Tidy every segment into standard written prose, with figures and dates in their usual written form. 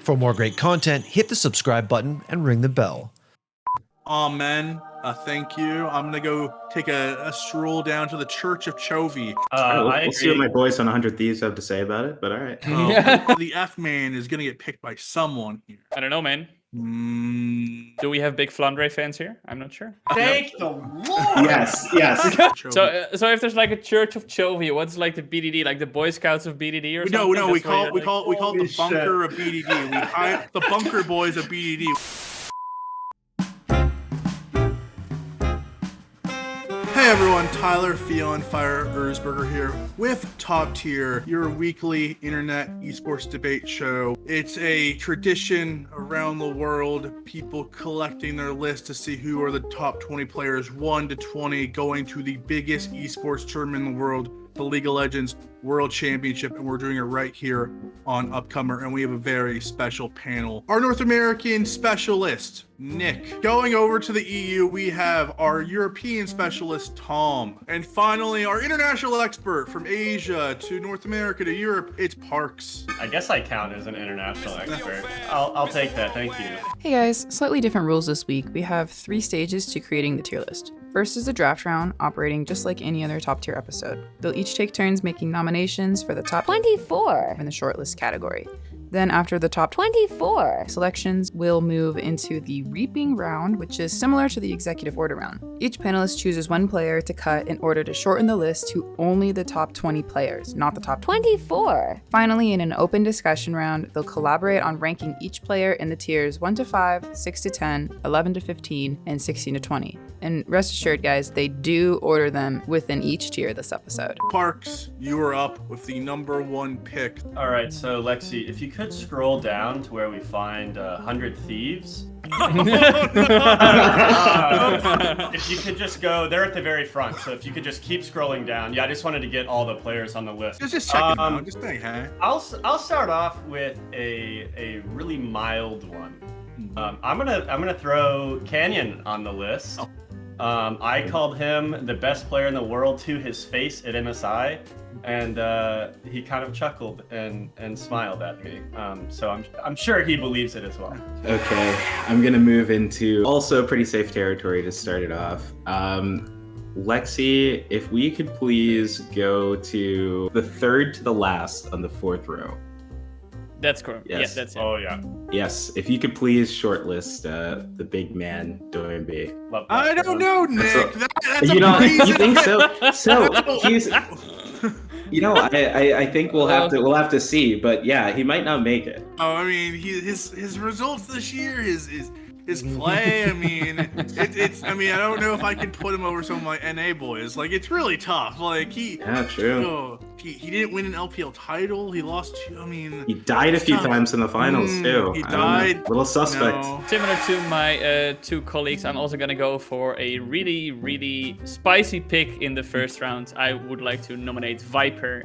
For more great content, hit the subscribe button and ring the bell. Amen. Thank you. I'm gonna go take a stroll down to the Church of Chovy. We'll see what my boys on 100 Thieves have to say about it, but all right. The F-man is gonna get picked by someone here. I don't know, man. Do we have big Flandre fans here? I'm not sure. Thank the Lord! Yes. So if there's like a Church of Chovy, what's like the BDD, like the Boy Scouts of BDD or something? No, we call it the bunker of BDD. We hide the bunker boys of BDD. Hey everyone, Tyler, Fionn, Erzberger here with Top Tier, your weekly internet esports debate show. It's a tradition around the world, people collecting their list to see who are the top 20 players, 1 to 20, going to the biggest esports tournament in the world, the League of Legends World Championship, and we're doing it right here on Upcomer, and we have a very special panel. Our North American specialist, Nick. Going over to the EU, we have our European specialist, Tom. And finally, our international expert from Asia to North America to Europe, it's Parkes. I guess I count as an international expert. I'll take that, thank you. Hey guys, slightly different rules this week. We have 3 stages to creating the tier list. First is the draft round, operating just like any other top tier episode. They'll each take turns making nominations for the top 24 in the shortlist category. Then after the top 24 selections, we'll move into the reaping round, which is similar to the executive order round. Each panelist chooses one player to cut in order to shorten the list to only the top 20 players, not the top 24. Finally, in an open discussion round, they'll collaborate on ranking each player in the tiers 1 to 5, 6 to 10, 11 to 15, and 16 to 20. And rest assured, guys, they do order them within each tier this episode. Parkes, you are up with the number 1 pick. All right, so Lexi, if you could scroll down to where we find 100 Thieves. If you could just go, they're at the very front, so if you could just keep scrolling down. Yeah, I just wanted to get all the players on the list. Just check it out, just saying hi. I'll start off with a really mild one. I'm gonna throw Canyon on the list. I called him the best player in the world to his face at MSI, and he kind of chuckled and smiled at me. So I'm sure he believes it as well. Okay, I'm gonna move into also pretty safe territory to start it off. Lexi, if we could please go to the third to the last on the 4th row. That's correct. Yes. Yeah, that's it. Oh yeah. Yes, if you could please shortlist the big man Doembe. I don't know, Nick. That's you a know, crazy you think so? So he's, you know, I think we'll have to see, but yeah, he might not make it. Oh, I mean, his results this year, his play. I mean, it's. I mean, I don't know if I can put him over some of my NA boys. Like, it's really tough. Like Yeah, true. He didn't win an LPL title. He lost. I mean, He died a few times in the finals too. He I don't know. died. Little suspect. No. Similar to my 2 colleagues, I'm also gonna go for a really, really spicy pick in the first round. I would like to nominate Viper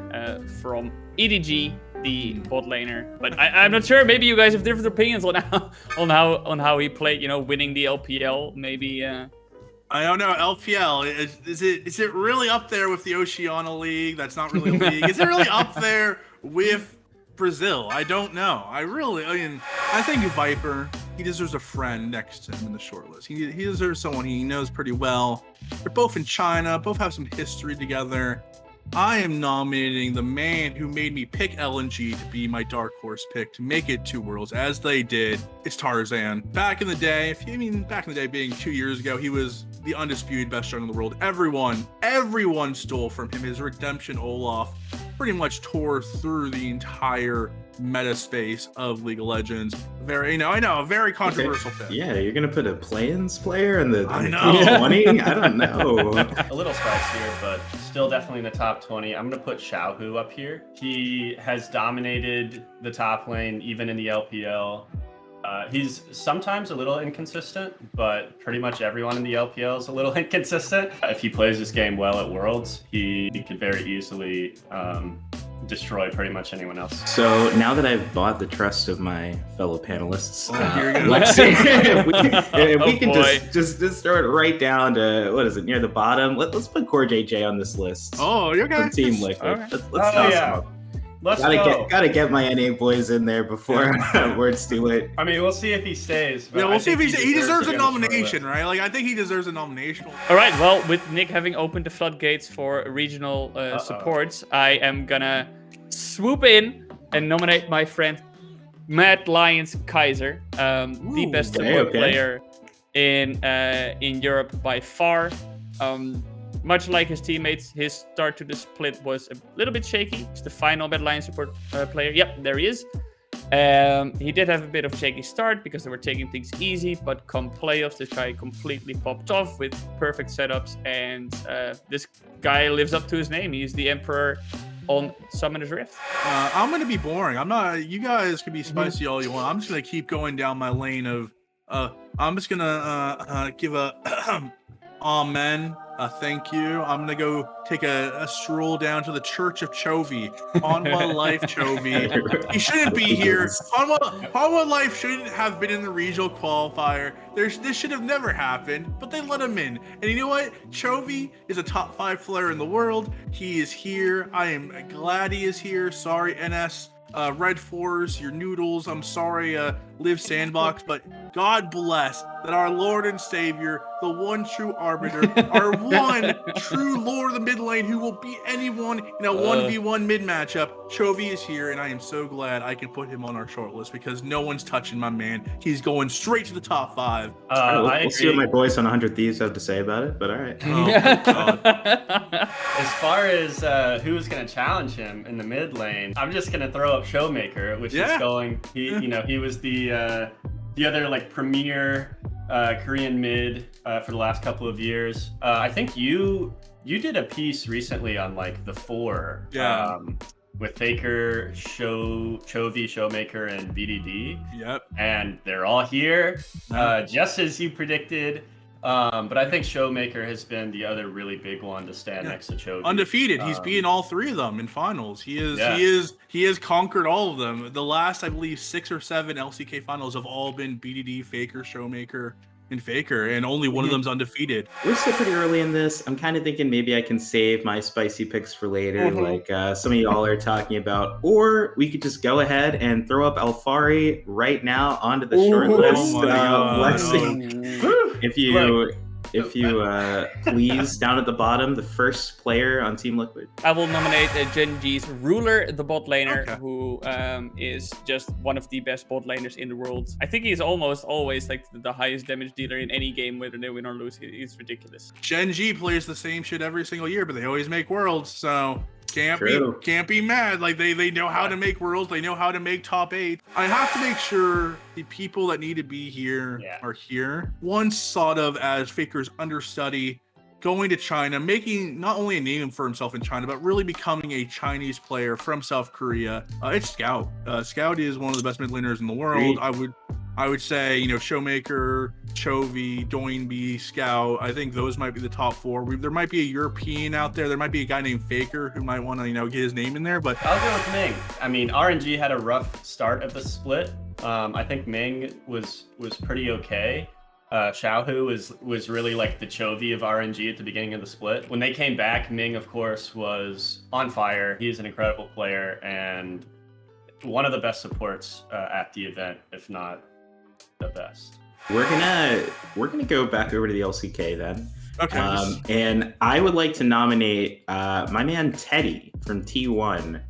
from EDG, the bot laner. But I'm not sure. Maybe you guys have different opinions on how he played. You know, winning the LPL. Maybe. I don't know. LPL is it really up there with the Oceania League? That's not really a league. Is it really up there with Brazil? I don't know. I mean, I think Viper, he deserves a friend next to him in the shortlist. He deserves someone he knows pretty well. They're both in China, both have some history together. I am nominating the man who made me pick LNG to be my dark horse pick to make it to Worlds, as they did. It's Tarzan. Back in the day, back in the day being 2 years ago, he was the undisputed best jungler in the world. Everyone stole from him. His redemption Olaf pretty much tore through the entire meta space of League of Legends. I know, a very controversial pick. Yeah, you're gonna put a play-ins player in the I know. top 20? I don't know. A little spicier, but still definitely in the top 20. I'm gonna put Xiaohu up here. He has dominated the top lane, even in the LPL. He's sometimes a little inconsistent, but pretty much everyone in the LPL is a little inconsistent. If he plays this game well at Worlds, he could very easily destroy pretty much anyone else. So now that I've bought the trust of my fellow panelists, Here you go. let's see if we can boy. just throw it right down to, what is it, near the bottom. Let's put Core JJ on this list. Oh, you're from okay. Team Liquid. Okay. Let's Oh, toss yeah. him up. Let's go. Gotta get my NA boys in there before it's too late. I mean, we'll see if he stays. Yeah, we'll see if he deserves a to get nomination, right? Like, I think he deserves a nomination. All right, well, with Nick having opened the floodgates for regional supports, I am gonna swoop in and nominate my friend Matt Lyons Kaiser, the best support player in Europe by far. Much like his teammates, his start to the split was a little bit shaky. He's the final Matt Lyons support player. Yep, there he is. He did have a bit of a shaky start because they were taking things easy, but come playoffs, this guy completely popped off with perfect setups, and this guy lives up to his name. He's the Emperor on Summoner's Rift. I'm gonna be boring. I'm not. You guys can be spicy all you want. I'm just gonna keep going down my lane of. I'm just gonna give a amen. Thank you. I'm gonna go take a stroll down to the Church of Chovy. On my life, Chovy. He shouldn't be here. On my life shouldn't have been in the regional qualifier. This should have never happened, but they let him in. And you know what? Chovy is a top 5 player in the world. He is here. I am glad he is here. Sorry, NS. Red Fours, your noodles. I'm sorry, Live Sandbox, but God bless that our Lord and Savior, the one true arbiter, our one true Lord of the mid lane who will beat anyone in a 1v1 mid matchup. Chovy is here, and I am so glad I can put him on our shortlist because no one's touching my man. He's going straight to the top 5. We'll see what my boys on 100 Thieves have to say about it, but all right. Oh my God. As far as who's going to challenge him in the mid lane, I'm just going to throw up Showmaker, which is going. He was the other like premier Korean mid for the last couple of years. I think you did a piece recently on like the 4. With Faker, Chovy, Showmaker, and VDD. Yep. And they're all here, just as you predicted. But I think Showmaker has been the other really big one to stand next to Chovy. Undefeated. He's beaten all 3 of them in finals. He has conquered all of them. The last, I believe, 6 or 7 LCK finals have all been BDD, Faker, Showmaker, and Faker, and only one of them's undefeated. We're still pretty early in this. I'm kind of thinking maybe I can save my spicy picks for later, like some of y'all are talking about. Or we could just go ahead and throw up Alfari right now onto the short list. Lexi, if you please, down at the bottom, the first player on Team Liquid. I will nominate Gen G's Ruler, the bot laner, who is just one of the best bot laners in the world. I think he's almost always like the highest damage dealer in any game, whether they win or lose. He's ridiculous. Gen G plays the same shit every single year, but they always make worlds, so can't be mad. Like they know how to make worlds. They know how to make top 8. I have to make sure the people that need to be here are here. Once thought of as Faker's understudy, going to China, making not only a name for himself in China, but really becoming a Chinese player from South Korea. It's Scout. Scout is one of the best mid laners in the world. I would say, Showmaker, Chovy, Doinby, Scout. I think those might be the top 4. There might be a European out there. There might be a guy named Faker who might want to, get his name in there. But I'll go with Ming. I mean, RNG had a rough start of the split. I think Ming was pretty okay. Xiaohu was really like the Chovy of RNG at the beginning of the split. When they came back, Ming, of course, was on fire. He's an incredible player and one of the best supports at the event, if not the best. We're gonna go back over to the LCK then. Okay. And I would like to nominate my man Teddy from T1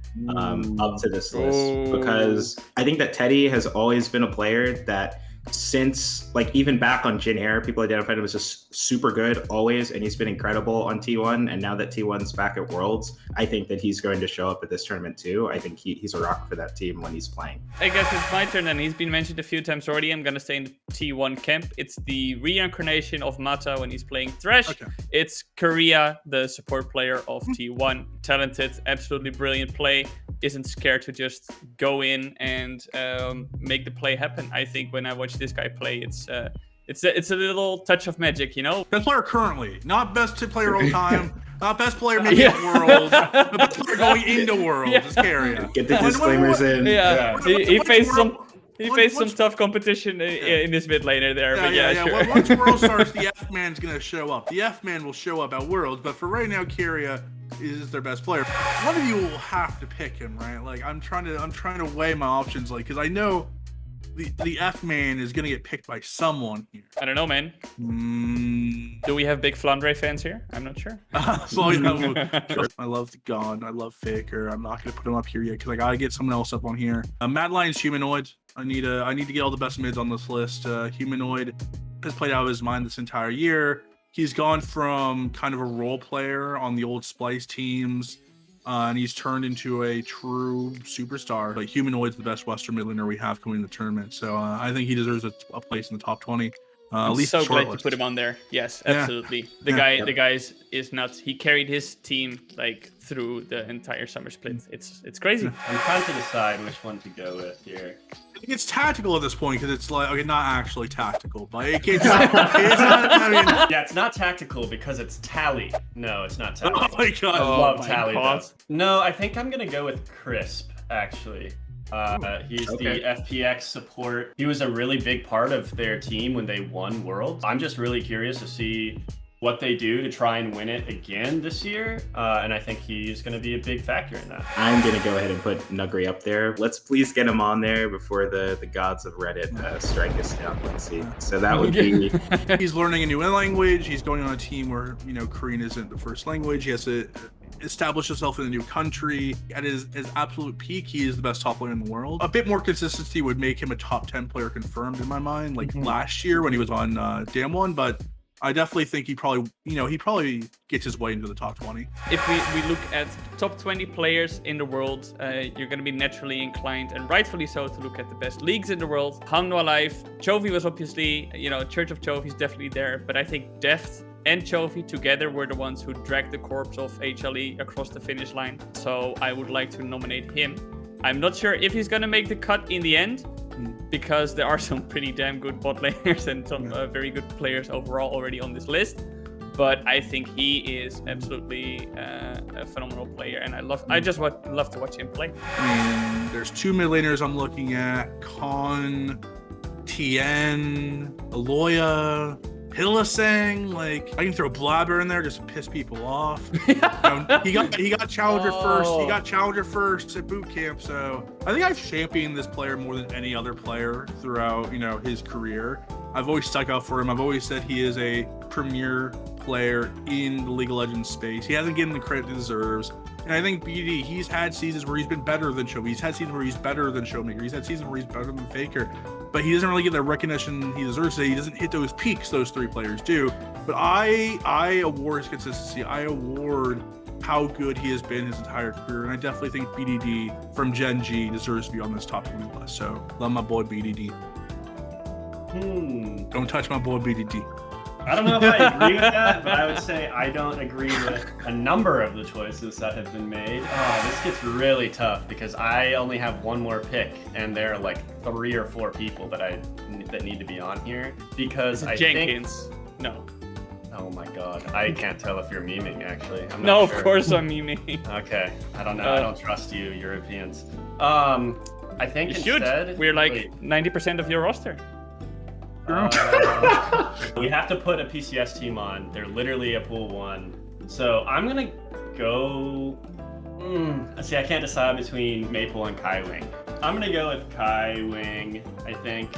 up to this list because I think that Teddy has always been a player that since even back on Jin Air, people identified him as just super good always, and he's been incredible on T1. And now that T1's back at Worlds, I think that he's going to show up at this tournament too. I think he's a rock for that team when he's playing. I guess it's my turn, and he's been mentioned a few times already. I'm gonna stay in the T1 camp. It's the reincarnation of Mata when he's playing Thresh. Okay. It's Korea, the support player of T1. Talented, absolutely brilliant play. Isn't scared to just go in and make the play happen. I think when I watch this guy play, it's a little touch of magic, Best player currently, not best player all time, not best player maybe at Worlds, but best player going into Worlds. It's Carrier. Get the disclaimers in. Yeah. He faced some tough competition in this mid laner there. Sure. Once Worlds starts, the F-man's gonna show up. The F-man will show up at Worlds, but for right now, Kyria is their best player. One of you will have to pick him, right? Like I'm trying to weigh my options, like because I know the F man is gonna get picked by someone here. I don't know, man. Do we have big Flandre fans here? I'm not sure. So I love the Gon. I love Faker. I'm not gonna put him up here yet because I gotta get someone else up on here. Mad Lion's Humanoid. I need to get all the best mids on this list. Humanoid has played out of his mind this entire year. He's gone from kind of a role player on the old Splice teams, and he's turned into a true superstar. Like Humanoid's the best Western Midlander we have coming in the tournament, so I think he deserves a place in the top 20. I'm at least so glad shortlist. to put him on there. Yes, Yeah. absolutely. The guy is nuts. He carried his team like through the entire summer split. It's crazy. I'm trying to decide which one to go with here. I think it's tactical at this point because it's like, okay, not actually tactical, but it's not, I mean, Yeah, it's not tactical because it's Tally. No, it's not Tally. oh my god. I Oh love my Tally God. though. No, I think I'm gonna go with Crisp actually. He's okay. the FPX support. He was a really big part of their team when they won Worlds. I'm just really curious to see what they do to try and win it again this year. And I think he's going to be a big factor in that. I'm going to go ahead and put Nugri up there. Let's please get him on there before the gods of Reddit strike us down, Lexi. So that would be... He's learning a new language. He's going on a team where, Korean isn't the first language. He has to establish himself in a new country. At his absolute peak, he is the best top player in the world. A bit more consistency would make him a top 10 player confirmed in my mind, like last year when he was on Dam 1, but I definitely think he probably gets his way into the top 20. If we look at top 20 players in the world, you're going to be naturally inclined, and rightfully so, to look at the best leagues in the world. Hanwha Live, Chovy was obviously, Church of Chovy's definitely there, but I think Deft and Chovy together were the ones who dragged the corpse of HLE across the finish line. So I would like to nominate him. I'm not sure if he's going to make the cut in the end, because there are some pretty damn good bot laners and some very good players overall already on this list. But I think he is absolutely a phenomenal player, and I just love to watch him play. I mean, there's two mid laners I'm looking at: Con, Tien, Aloya, Hillisang. Like, I can throw Blabber in there just to piss people off. He got Challenger first. He got Challenger first at boot camp. So I think I've championed this player more than any other player throughout his career. I've always stuck out for him. I've always said he is a premier player in the League of Legends space. He hasn't given the credit he deserves. And I think BD, he's had seasons where he's been better than Chovy. He's had seasons where he's better than Showmaker. He's had seasons where he's better than Faker. But he doesn't really get the recognition he deserves. He doesn't hit those peaks those three players do. But I award his consistency. I award how good he has been his entire career. And I definitely think BDD from Gen G deserves to be on this top 20 list. So love my boy BDD. Don't touch my boy BDD. I don't know if I agree with that, but I would say I don't agree with a number of the choices that have been made. This gets really tough because I only have one more pick, and there are like 3 or 4 people that need to be on here because I Jenkins. think... No. Oh my god, I can't tell if you're memeing actually. I'm No, not of sure. course I'm memeing. Okay, I don't know. I don't trust you, Europeans. I think You should. instead We're like wait. 90% of your roster. We have to put a PCS team on. They're literally a pool 1. So I'm gonna go. See, I can't decide between Maple and Kai Wing. I'm gonna go with Kai Wing. I think.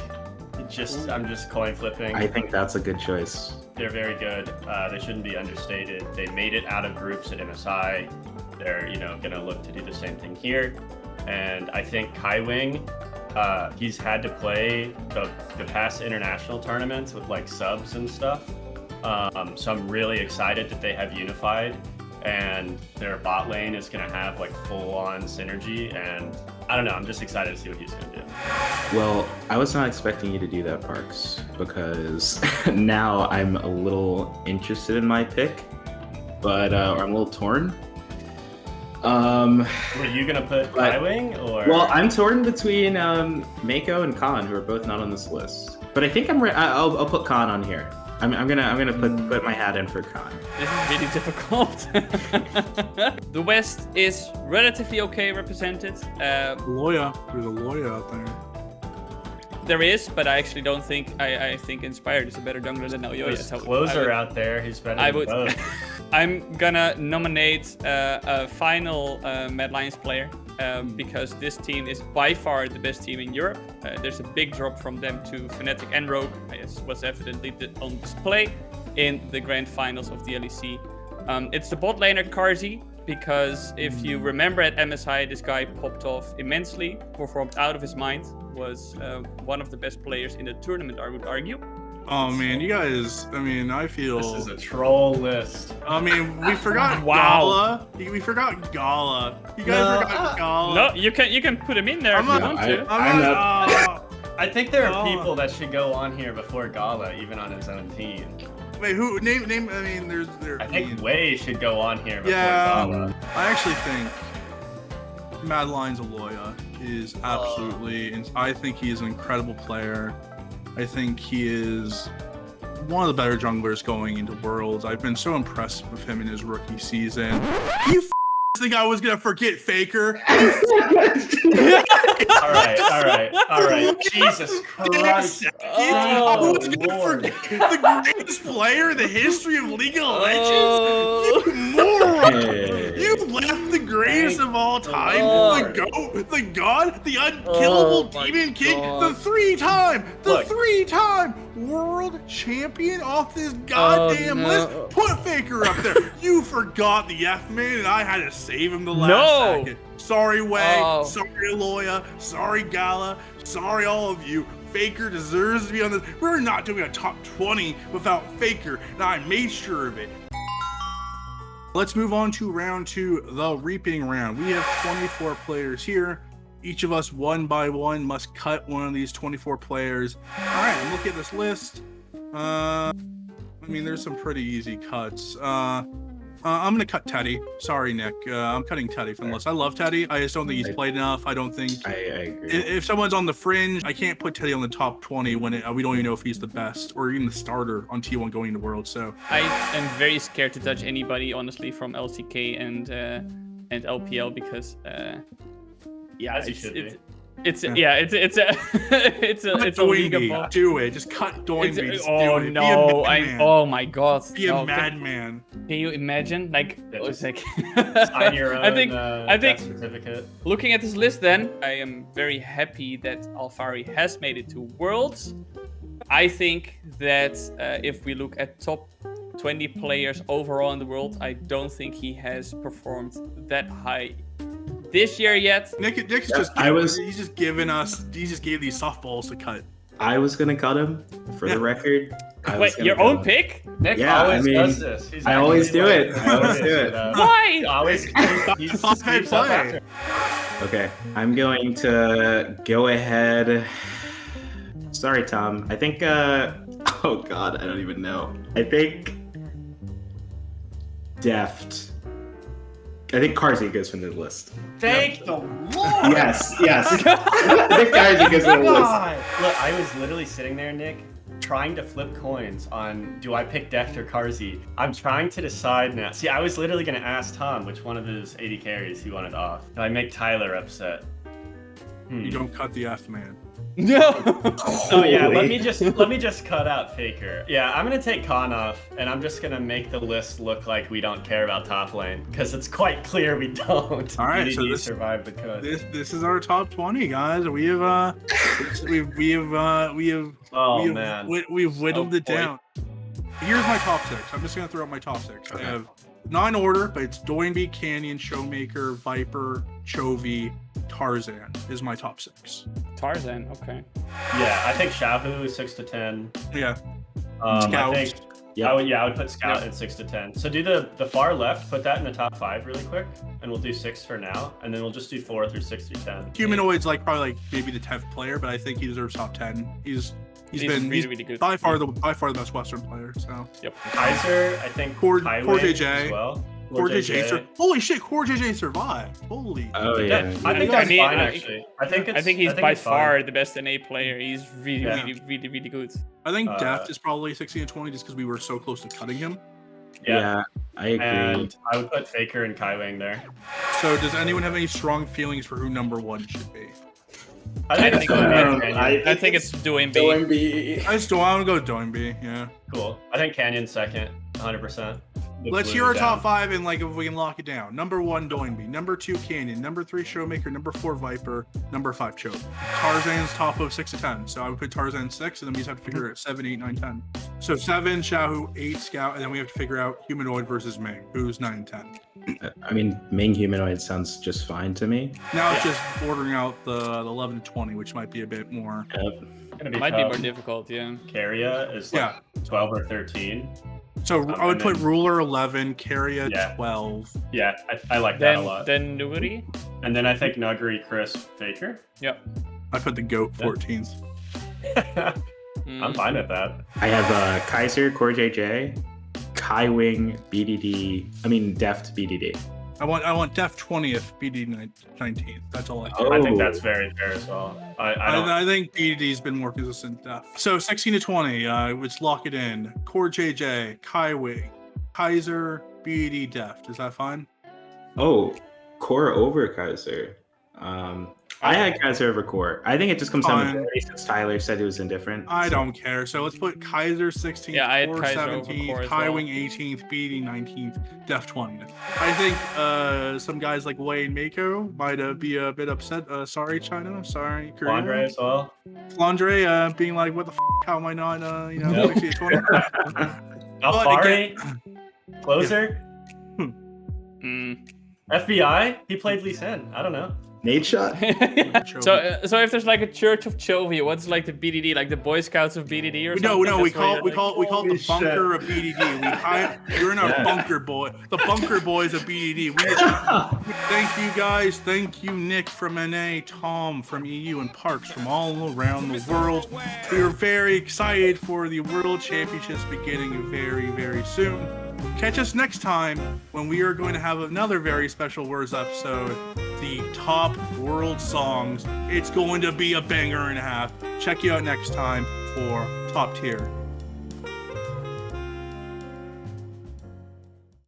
I'm just coin flipping. I think that's a good choice. They're very good. They shouldn't be understated. They made it out of groups at MSI. They're gonna look to do the same thing here. And I think Kai Wing. He's had to play the past international tournaments with like subs and stuff. So I'm really excited that they have unified and their bot lane is going to have like full-on synergy. And I don't know, I'm just excited to see what he's going to do. Well, I was not expecting you to do that, Parkes, because now I'm a little interested in my pick, but I'm a little torn. Were you gonna put Skywing or? Well, I'm torn between Mako and Khan, who are both not on this list. But I think I'll put Khan on here. I'm gonna put my hat in for Khan. This is really difficult. The West is relatively okay represented. Loya, there's a Loya out there. There is, but I actually don't think. I think Inspired is a better jungler than Elyoya. There's Closer out there who's better than both. I'm gonna nominate a final Mad Lions player because this team is by far the best team in Europe. There's a big drop from them to Fnatic and Rogue, as was evidently on display in the grand finals of the LEC. It's the bot laner Karzi, because if you remember at MSI, this guy popped off immensely, performed out of his mind, was one of the best players in the tournament, I would argue. Oh man, you guys, I mean, I feel... This is a troll list. I mean, we forgot Wow. Gala. We forgot Gala. You guys forgot Gala. No, you can put him in there if you want to. I'm not... I think there are Oh. people that should go on here before Gala, even on his own team. Wait, who? Name, I mean, there... I think Wei should go on here before Yeah, Gala. I actually think Mad Lions Aloya is absolutely... I think he is an incredible player. I think he is one of the better junglers going into Worlds. I've been so impressed with him in his rookie season. You think I was gonna forget Faker? All right. Jesus Christ. I was gonna Lord. forget the greatest player in the history of League of Legends? Oh. You moron! Hey. You left the greatest of all time, Lord. the GOAT, the God, the unkillable Oh my Demon King, God. the three-time Look. world champion off this goddamn no. list. Put Faker up there. You forgot the F-Man, and I had to save him the last No. second. Sorry, Wei. Oh. Sorry, Aloya. Sorry, Gala. Sorry, all of you. Faker deserves to be on this. We're not doing a top 20 without Faker, and I made sure of it. Let's move on to round 2, the reaping round. We have 24 players here. Each of us, one by one, must cut one of these 24 players. All right, I'm looking at this list. I mean, there's some pretty easy cuts. I'm gonna cut Teddy. Sorry, Nick. I'm cutting Teddy from the list. I love Teddy. I just don't think he's played enough. I don't think. I agree. If someone's on the fringe, I can't put Teddy on the top 20 when we don't even know if he's the best or even the starter on T1 going into World. So I am very scared to touch anybody, honestly, from LCK and LPL because yeah, As you should be. it's a league of Doinby, do it. Just cut Doinby. Just oh do it. no! Be a madman. Oh my god! Be a No, madman. Can you imagine? Like, Yeah, it's like Sign your own I think death certificate. looking at this list, then I am very happy that Alfari has made it to Worlds. I think that if we look at top 20 players overall in the world, I don't think he has performed that high this year yet. Nick's Yeah, just he's just giving us he just gave these softballs to cut. I was gonna cut him for the record. I was Wait, gonna your cut own him. pick? Nick Yeah, I always mean, does this. He's I always actually do like- it. I always do it. Why? He always he Five-head play. Okay, I'm going to go ahead. Sorry, Tom. I think. Oh God, I don't even know. I think. Deft. I think Karzi goes from the list. Thank the Lord. Yes. I think Karzi goes from the list. God. Look, I was literally sitting there, Nick, trying to flip coins on do I pick Deft or Karzi. I'm trying to decide now. See, I was literally going to ask Tom which one of his 80 carries he wanted off. Did I make Tyler upset? You don't cut the F-man. No. Oh yeah, Holy. let me just cut out Faker. Yeah, I'm gonna take Khan off, and I'm just gonna make the list look like we don't care about top lane, because it's quite clear we don't. All right, We so need to this- survive the cut. This is our top 20, guys. We have Oh man. we've whittled it boy. down. Here's my top 6. I'm just gonna throw out my top 6. I have not in order, but it's Doinby, Canyon, Showmaker, Viper, Chovy, Tarzan is my top 6. Tarzan, okay. Yeah, I think Xiaohu is 6 to 10. Yeah. I Scout. think Yep. I would put Scout at 6 to 10. So do the far left, put that in the top 5 really quick, and we'll do 6 for now, and then we'll just do 4 through 6 through 10. Humanoid's probably maybe the 10th player, but I think he deserves top 10. He's really good. by far the best Western player. So Yep. Kaiser, I think Core Highway JJ. as well. Core JJ. Holy shit, Core JJ survived. Holy. Oh Yeah, yeah. I think I that's mean, fine I- actually. I think he's by it's fine. far the best NA player. He's really, Yeah. really good. I think Uh, Deft is probably 16 and 20 just because we were so close to cutting him. Yeah. I agree. And I would put Faker and Kaiwing there. So does anyone have any strong feelings for who number 1 should be? I think it's Canyon. I think it's doing B. OMB. I want to go Doinby. Yeah. Cool. I think Canyon second, 100%. let's hear blew our it top down. 5 and like if we can lock it down. Number 1, Doinby. Number 2, Canyon. Number 3, Showmaker. Number 4, Viper. Number 5, Choke. Tarzan's top of 6 to 10. So I would put Tarzan 6, and then we just have to figure out 7, 8, 9, 10. So 7, Xiaohu, 8, Scout, and then we have to figure out Humanoid versus Ming, who's 9 and 10. I mean, Ming Humanoid sounds just fine to me. Now it's just ordering out the 11 to 20, which might be a bit more. Gonna be Might be tough. more difficult, yeah. Carria is like 12 or 13. So I would and put then- Ruler 11, Carria Yeah. 12. Yeah, I like that a Then lot. then Nuguri. And then I think Nuguri, Chris, Faker. Yep. I put the GOAT 14th. I'm fine with that. I have Kaiser, Core JJ, Kai Wing, BDD. I mean, Deft BDD. I want Def 20th, BD 19th. That's all I care. I think Oh. that's very fair as well. I don't. I think BDD's been more consistent Def. So 16 to 20, let's lock it in. Core JJ, Kai Wing, Kaiser, BD Deft. Is that fine? Oh, Core over Kaiser. I had Kaiser over Core. I think it just comes down to Fine. majority since Tyler said he was indifferent. I don't care. So let's put Kaiser 16th, Yeah, I had Core Kaiser over 17th, Core as Kai well. Wing 18th, BD 19th, Def 20th. I think some guys like Wei and Mako might be a bit upset. Sorry, China. Sorry, Korea. Andre as well. Flandre being like, what the f***, how am I not, Nope. 60 to 20? Alfari, closer, Mm. FBI. He played Lee Sin. I don't know. Nade shot? So if there's like a Church of Chovy, what's like the BDD, like the Boy Scouts of BDD or something? No, we That's what call you're it the Holy bunker of BDD. You're in our bunker boy. The bunker boys of BDD. Thank you guys. Thank you, Nick from NA, Tom from EU, and Parks from all around the world. We are very excited for the World Championships beginning very, very soon. Catch us next time when we are going to have another very special Words episode, the top world songs. It's going to be a banger and a half. Check you out next time for Top Tier.